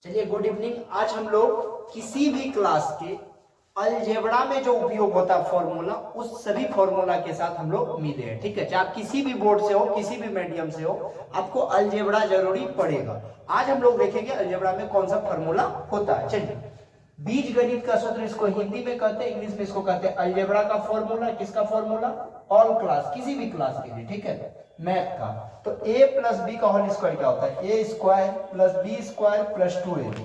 चलिए good evening. आज हम लोग किसी भी क्लास के अलजेब्रा में जो उपयोग होता है फॉर्मूला, उस सभी फॉर्मूला के साथ हम लोग मिले हैं। ठीक है, चाहे आप किसी भी बोर्ड से हो, किसी भी मीडियम से हो, आपको अलजेब्रा जरूरी पड़ेगा। आज हम लोग देखेंगे अलजेब्रा में कौन सा फॉर्मूला होता है। चलिए, बीज गणित का सूत्र इसको हिंदी में कहते हैं, इंग्लिश में इसको कहते हैं अलजेब्रा का फॉर्मूला। किसका फॉर्मूला? ऑल क्लास, किसी भी क्लास के लिए। ठीक है, मैथ का। तो a प्लस बी का होल स्क्वायर क्या होता है? A square plus B square plus 2ab।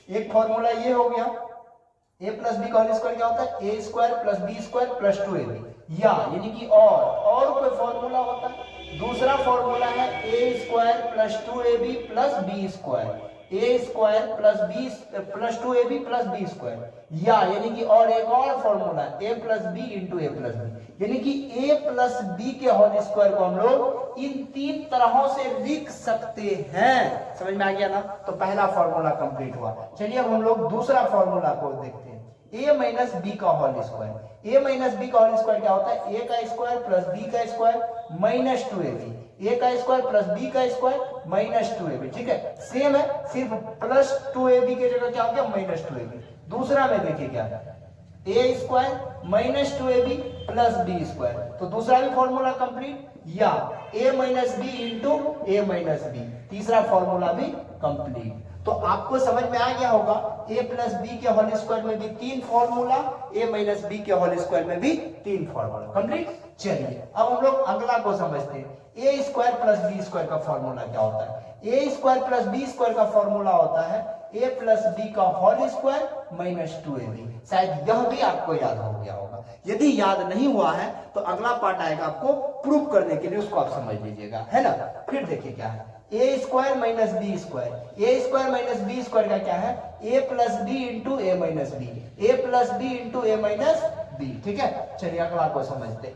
एक फॉर्मूला ये हो गया। a प्लस बी का होल स्क्वायर क्या होता है? A square plus B square plus 2ab। या यानी कि और कोई फॉर्मूला होता है। दूसरा फॉर्मूला है a square plus 2ab plus B square. A square plus b plus 2ab plus B square. या यानी कि और एक और formula a plus b into A plus b, यानी कि ए प्लस बी के होल स्क्वायर को हम लोग इन तीन तरहों से लिख सकते हैं। समझ में आ गया ना? तो पहला फॉर्मूला कंप्लीट हुआ। चलिए अब हम लोग दूसरा फॉर्मूला को देखते हैं, a माइनस बी का whole square. a minus B का होल स्क्वायर क्या होता है? a का स्क्वायर प्लस b का स्क्वायर माइनस 2ab। a का स्क्वायर प्लस b का स्क्वायर माइनस 2ab। ठीक है, सेम है, सिर्फ प्लस 2ab की जगह क्या हो गया? Minus 2ab। दूसरा में देखिए क्या है, a square minus 2ab plus B square. तो दूसरा भी फॉर्मूला कंप्लीट। या a minus B into A minus B, तीसरा फॉर्मूला भी कंप्लीट। तो आपको समझ में आ गया होगा, a प्लस बी के होल स्क्वायर में भी तीन फॉर्मूला, a माइनस बी के होल स्क्वायर में भी तीन फॉर्मूला कंप्लीट। चलिए अब हम लोग अगला को समझते हैं। a square plus B square का फॉर्मूला क्या होता है? a square plus B square का फॉर्मूला होता है a प्लस बी का होल स्क्वायर माइनस 2ab। शायद यह भी आपको याद हो गया होगा। यदि याद नहीं हुआ है तो अगला पार्ट आएगा आपको प्रूव करने के लिए, उसको आप समझ लीजिएगा, है ना? फिर देखिए क्या है, a square minus b square. A square minus b square का क्या है? A plus b into A minus b, a plus b into A minus b. ठीक है, चलिए अगला को समझते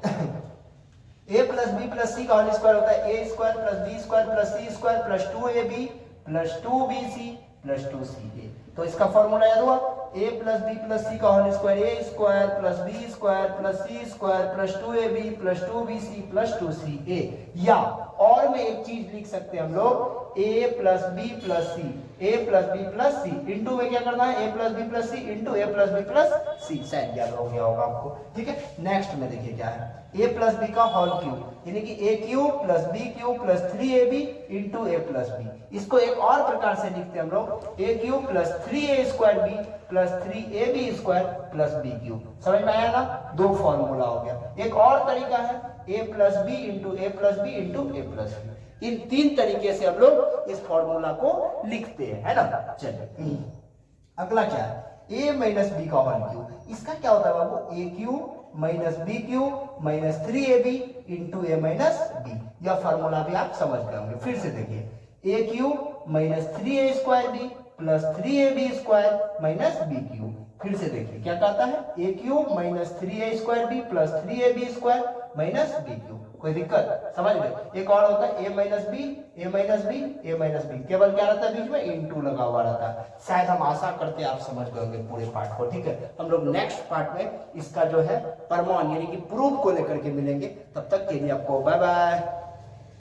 a plus b plus c का होल स्क्वायर होता है a square plus B square plus C square plus 2ab plus 2bc plus 2ca। तो इसका फॉर्मूला याद हुआ? a plus b plus c का होल स्क्वायर ए square plus B square plus सी square plus 2ab plus 2bc plus 2ca। या और में एक चीज लिख सकते हैं हम लोग, a plus b plus c, a plus b plus c into में क्या करना है? a plus b plus c into A plus b plus c. शायद याद हो गया होगा आपको। ठीक है, नेक्स्ट में देखिए क्या है, a प्लस बी का होल क्यूब, यानी कि a cube plus B cube plus 3ab into A plus B. इसको एक और प्रकार से लिखते हैं हम लोग, a cube plus 3a square B plus 3ab square plus B cube. समझ में आया ना? दो फॉर्मूला हो गया। एक और तरीका है a plus b into A plus b into A plus b. इन तीन तरीके से हम लोग इस फॉर्मूला को लिखते हैं, है ना? चलिए अगला क्या है, a माइनस बी का होल क्यूब। इसका क्या होता है बाबू? a cube minus B cube minus 3ab into A minus B. यह फॉर्मूला भी आप समझ गए होंगे। फिर से देखिए, a cube minus 3a square B plus 3ab square minus B cube. फिर से देखिए क्या कहता है, a cube minus 3a square B plus 3ab square minus B cube. कोई दिक्कत? समझ गए? एक और होता है a minus B, a minus B, a minus B, केवल क्या रहता है बीच में? इंटू लगा हुआ रहता है। शायद हम आशा करते हैं आप समझ गए होंगे पूरे पार्ट को। ठीक है, हम लोग नेक्स्ट पार्ट में इसका जो है प्रमाण यानी कि प्रूफ को लेकर के मिलेंगे। तब तक के लिए आपको बाय बाय।